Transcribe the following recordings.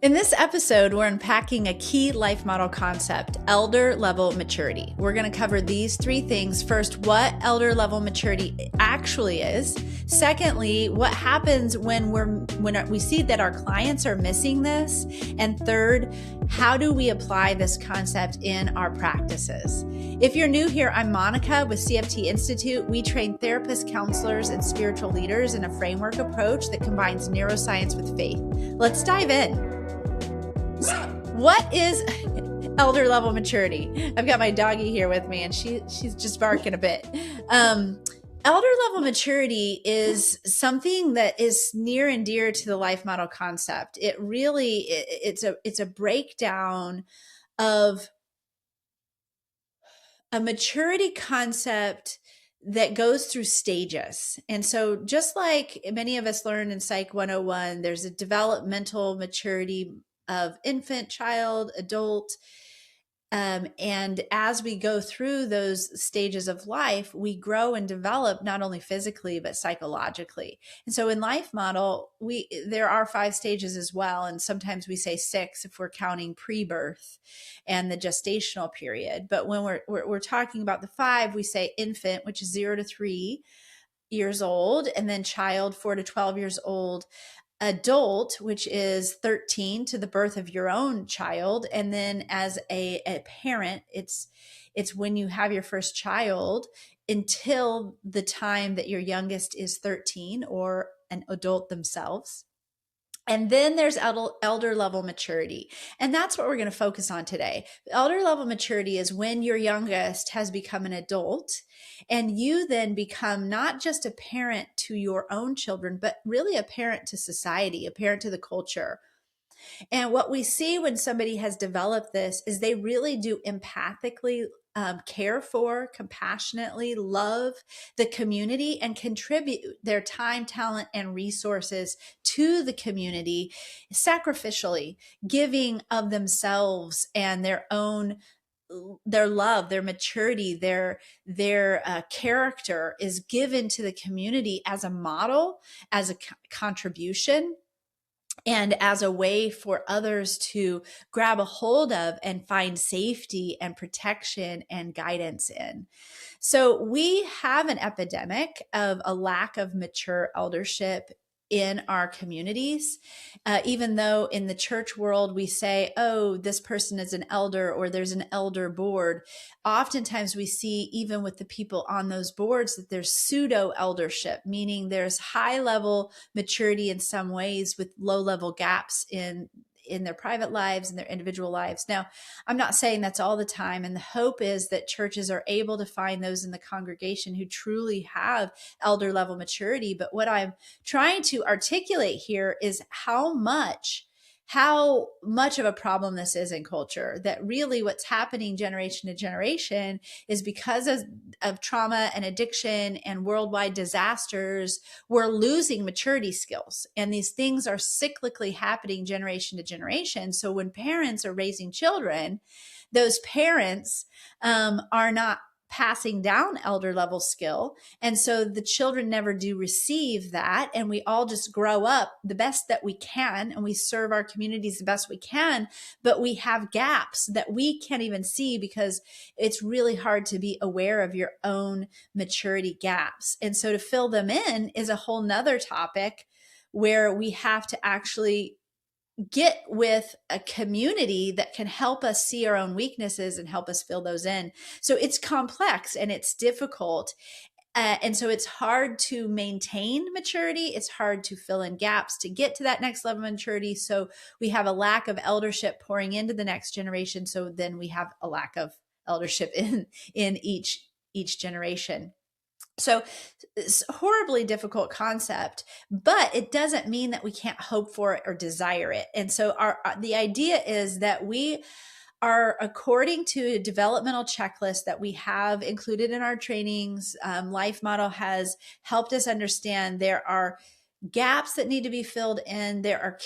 In this episode, we're unpacking a key life model concept, elder level maturity. We're going to cover these three things. First, what elder level maturity actually is. Secondly, what happens when we see that our clients are missing this. And third, how do we apply this concept in our practices? If you're new here, I'm Monica with CFT Institute. We train therapists, counselors, and spiritual leaders in a framework approach that combines neuroscience with faith. Let's dive in. What is elder level maturity? I've got my doggie here with me and she's just barking a bit. Elder level maturity is something that is near and dear to the life model concept. It's a breakdown of a maturity concept that goes through stages. And so just like many of us learn in Psych 101, there's a developmental maturity of infant, child, adult. And as we go through those stages of life, we grow and develop not only physically, but psychologically. And so in life model, there are 5 stages as well. And sometimes we say 6 if we're counting pre-birth and the gestational period. But when we're talking about the 5, we say infant, which is 0 to 3 years old, and then child, 4 to 12 years old, adult, which is 13 to the birth of your own child. And then as a parent, it's when you have your first child until the time that your youngest is 13 or an adult themselves. And then there's elder level maturity. And that's what we're going to focus on today. Elder level maturity is when your youngest has become an adult and you then become not just a parent to your own children, but really a parent to society, a parent to the culture. And what we see when somebody has developed this is they really do empathically care for, compassionately love the community and contribute their time, talent, and resources to the community sacrificially, giving of themselves and their love, their maturity, their character is given to the community as a model, as a contribution, and as a way for others to grab a hold of and find safety and protection and guidance in. So we have an epidemic of a lack of mature eldership in our communities, even though in the church world we say, oh, this person is an elder or there's an elder board. Oftentimes we see, even with the people on those boards, that there's pseudo eldership, meaning there's high level maturity in some ways with low level gaps in their private lives and their individual lives. Now, I'm not saying that's all the time. And the hope is that churches are able to find those in the congregation who truly have elder level maturity. But what I'm trying to articulate here is how much of a problem this is in culture, that really what's happening generation to generation is because of trauma and addiction and worldwide disasters, we're losing maturity skills. And these things are cyclically happening generation to generation. So when parents are raising children, those parents are not passing down elder level skill. And so the children never do receive that. And we all just grow up the best that we can and we serve our communities the best we can. But we have gaps that we can't even see because it's really hard to be aware of your own maturity gaps. And so to fill them in is a whole nother topic where we have to actually get with a community that can help us see our own weaknesses and help us fill those in. So it's complex and it's difficult. And so it's hard to maintain maturity. It's hard to fill in gaps to get to that next level of maturity. So we have a lack of eldership pouring into the next generation. So then we have a lack of eldership in each generation. So it's a horribly difficult concept, but it doesn't mean that we can't hope for it or desire it. And so the idea is that we are, according to a developmental checklist that we have included in our trainings, Life Model has helped us understand there are gaps that need to be filled in. There are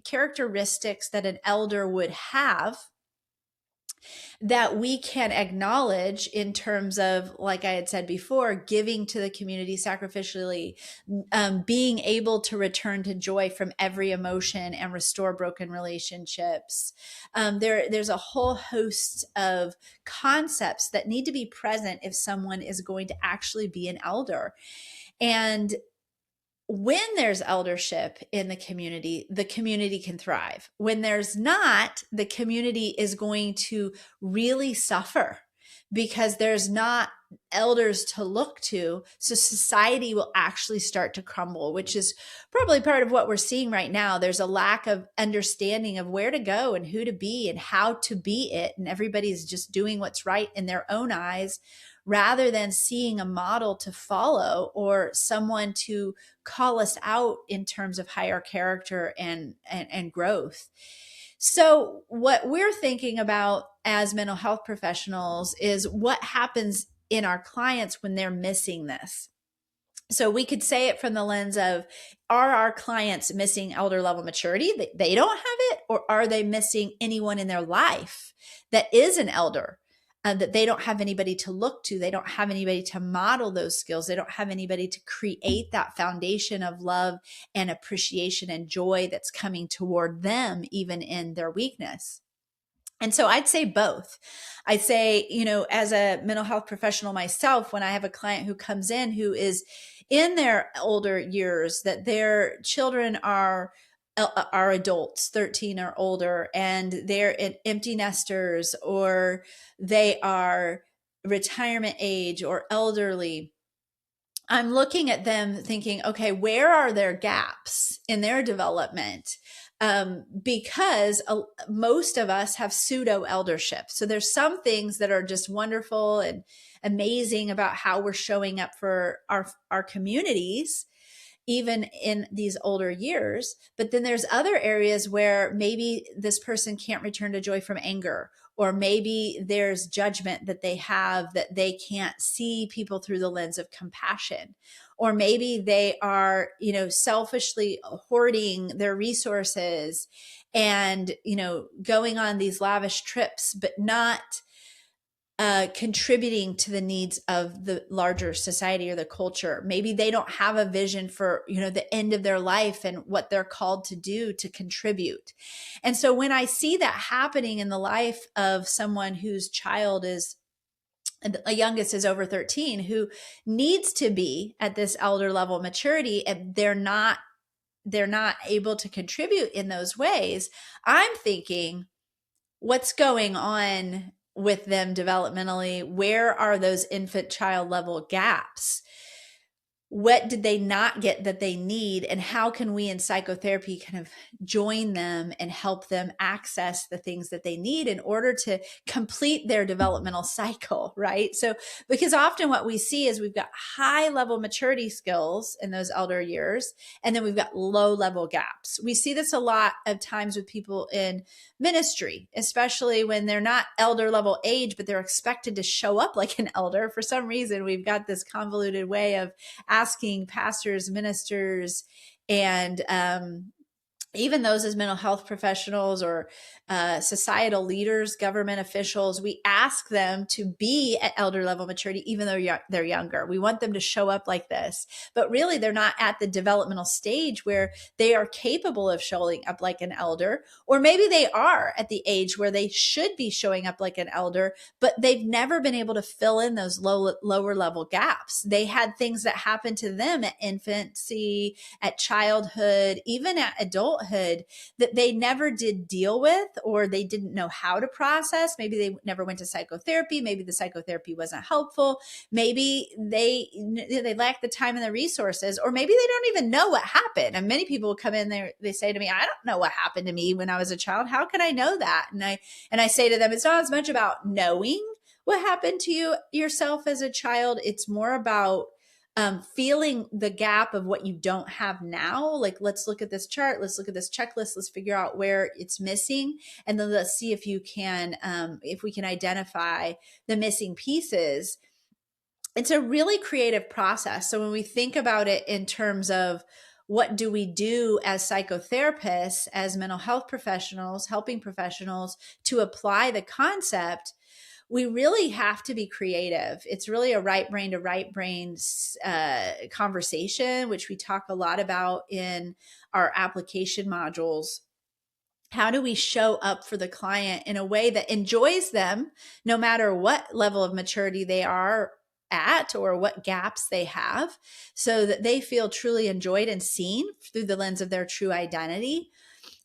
characteristics that an elder would have that we can acknowledge in terms of, like I had said before, giving to the community sacrificially, being able to return to joy from every emotion and restore broken relationships. There's a whole host of concepts that need to be present if someone is going to actually be an elder. And when there's eldership in the community can thrive. When there's not, the community is going to really suffer because there's not elders to look to. So society will actually start to crumble, which is probably part of what we're seeing right now. There's a lack of understanding of where to go and who to be and how to be it. And everybody's just doing what's right in their own eyes rather than seeing a model to follow or someone to call us out in terms of higher character and growth. So what we're thinking about as mental health professionals is what happens in our clients when they're missing this. So we could say it from the lens of, are our clients missing elder level maturity? They don't have it, or are they missing anyone in their life that is an elder? That they don't have anybody to look to. They don't have anybody to model those skills. They don't have anybody to create that foundation of love and appreciation and joy that's coming toward them, even in their weakness. And so I'd say both. I'd say, as a mental health professional myself, when I have a client who comes in who is in their older years, that their children are adults, 13 or older, and they're empty nesters, or they are retirement age or elderly, I'm looking at them thinking, okay, where are their gaps in their development? Because most of us have pseudo eldership. So there's some things that are just wonderful and amazing about how we're showing up for our communities, even in these older years. But then there's other areas where maybe this person can't return to joy from anger, or maybe there's judgment that they have that they can't see people through the lens of compassion, or maybe they are, selfishly hoarding their resources and, going on these lavish trips, but not contributing to the needs of the larger society or the culture. Maybe they don't have a vision for, the end of their life and what they're called to do to contribute. And so when I see that happening in the life of someone whose child is, the youngest is over 13, who needs to be at this elder level maturity, and they're not able to contribute in those ways, I'm thinking, what's going on with them developmentally? Where are those infant child level gaps? What did they not get that they need? And how can we in psychotherapy kind of join them and help them access the things that they need in order to complete their developmental cycle, right? So, because often what we see is we've got high level maturity skills in those elder years, and then we've got low level gaps. We see this a lot of times with people in ministry, especially when they're not elder level age, but they're expected to show up like an elder. For some reason, we've got this convoluted way of asking pastors, ministers, and even those as mental health professionals or societal leaders, government officials, we ask them to be at elder level maturity, even though they're younger. We want them to show up like this, but really they're not at the developmental stage where they are capable of showing up like an elder, or maybe they are at the age where they should be showing up like an elder, but they've never been able to fill in those lower level gaps. They had things that happened to them at infancy, at childhood, even at adulthood, that they never did deal with, or they didn't know how to process. Maybe they never went to psychotherapy. Maybe the psychotherapy wasn't helpful. Maybe they lack the time and the resources, or maybe they don't even know what happened. And many people come in there, they say to me, I don't know what happened to me when I was a child. How can I know that? And I say to them, it's not as much about knowing what happened to you yourself as a child. It's more about feeling the gap of what you don't have now. Like, let's look at this chart. Let's look at this checklist. Let's figure out where it's missing. And then let's see if we can identify the missing pieces. It's a really creative process. So when we think about it in terms of what do we do as psychotherapists, as mental health professionals, helping professionals to apply the concept, we really have to be creative. It's really a right brain to right brain conversation, which we talk a lot about in our application modules. How do we show up for the client in a way that enjoys them, no matter what level of maturity they are at or what gaps they have, so that they feel truly enjoyed and seen through the lens of their true identity?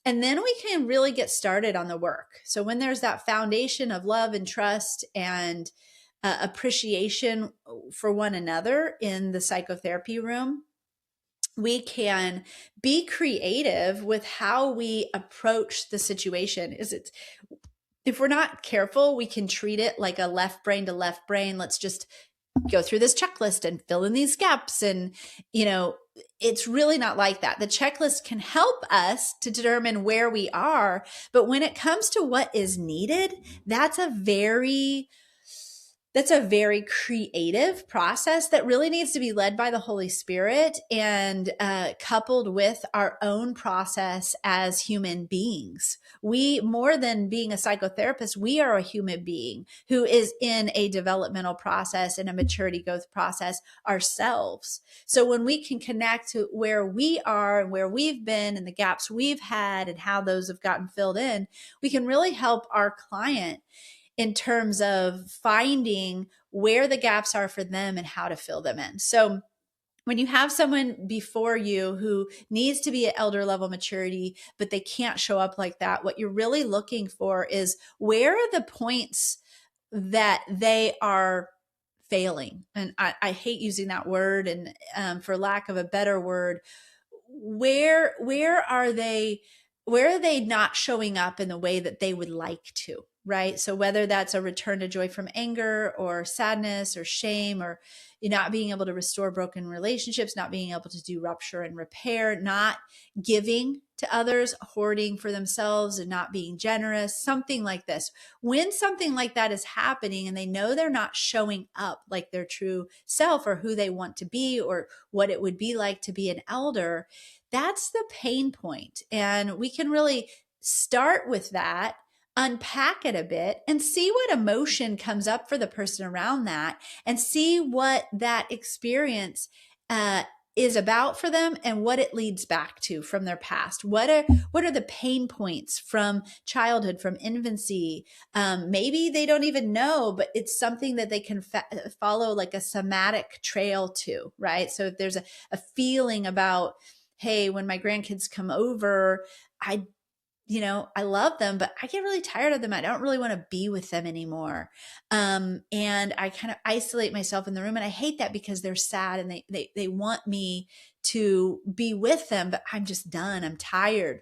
And then we can really get started on the work. So when there's that foundation of love and trust and appreciation for one another in the psychotherapy room, we can be creative with how we approach the situation. If we're not careful, we can treat it like a left brain to left brain. Let's just go through this checklist and fill in these gaps. And, it's really not like that. The checklist can help us to determine where we are. But when it comes to what is needed, that's a very creative process that really needs to be led by the Holy Spirit and coupled with our own process as human beings. We, more than being a psychotherapist, we are a human being who is in a developmental process and a maturity growth process ourselves. So when we can connect to where we are and where we've been and the gaps we've had and how those have gotten filled in, we can really help our client in terms of finding where the gaps are for them and how to fill them in. So when you have someone before you who needs to be at elder level maturity, but they can't show up like that, what you're really looking for is, where are the points that they are failing? And I hate using that word, and for lack of a better word, where are they not showing up in the way that they would like to, right? So whether that's a return to joy from anger or sadness or shame, or you're not being able to restore broken relationships, not being able to do rupture and repair, not giving to others, hoarding for themselves and not being generous, something like this. When something like that is happening and they know they're not showing up like their true self or who they want to be or what it would be like to be an elder, that's the pain point. And we can really start with that, unpack it a bit, and see what emotion comes up for the person around that, and see what that experience is about for them and what it leads back to from their past. What are the pain points from childhood, from infancy? Maybe they don't even know, but it's something that they can follow like a somatic trail to, right? So if there's a feeling about, hey, when my grandkids come over, I love them, but I get really tired of them. I don't really want to be with them anymore. And I kind of isolate myself in the room, and I hate that because they're sad and they want me to be with them, but I'm just done. I'm tired.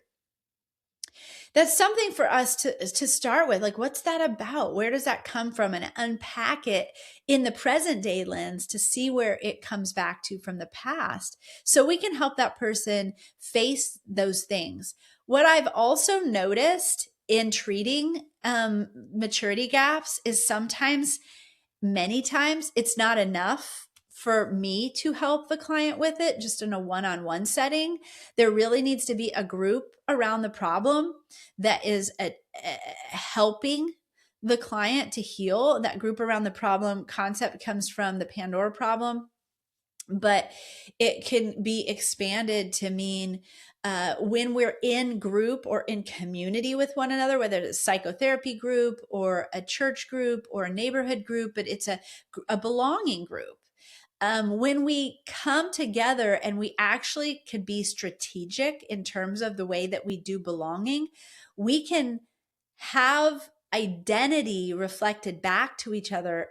That's something for us to start with. Like, what's that about? Where does that come from? And unpack it in the present day lens to see where it comes back to from the past, so we can help that person face those things. What I've also noticed in treating maturity gaps is many times, it's not enough for me to help the client with it just in a one-on-one setting. There really needs to be a group around the problem that is helping the client to heal. That group around the problem concept comes from the Pandora problem, but it can be expanded to mean when we're in group or in community with one another, whether it's a psychotherapy group or a church group or a neighborhood group, but it's a belonging group. When we come together and we actually can be strategic in terms of the way that we do belonging, we can have identity reflected back to each other,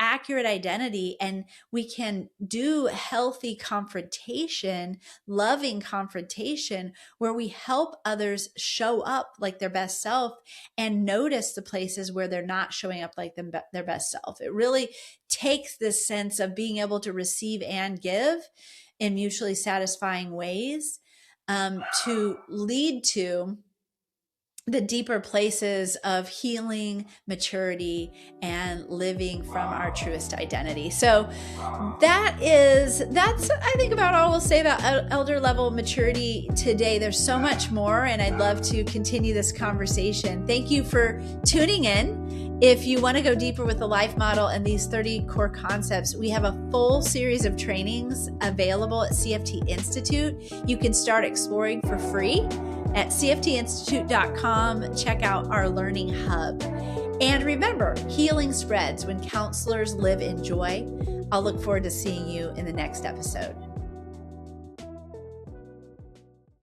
accurate identity, and we can do healthy confrontation, loving confrontation, where we help others show up like their best self and notice the places where they're not showing up like their best self. It really takes this sense of being able to receive and give in mutually satisfying ways to lead to the deeper places of healing, maturity, and living from our truest identity. So that's I think about all we'll say about elder level maturity today. There's so much more, and I'd love to continue this conversation. Thank you for tuning in. If you want to go deeper with the life model and these 30 core concepts, we have a full series of trainings available at CFT Institute. You can start exploring for free at cftinstitute.com. Check out our learning hub. And remember, healing spreads when counselors live in joy. I'll look forward to seeing you in the next episode.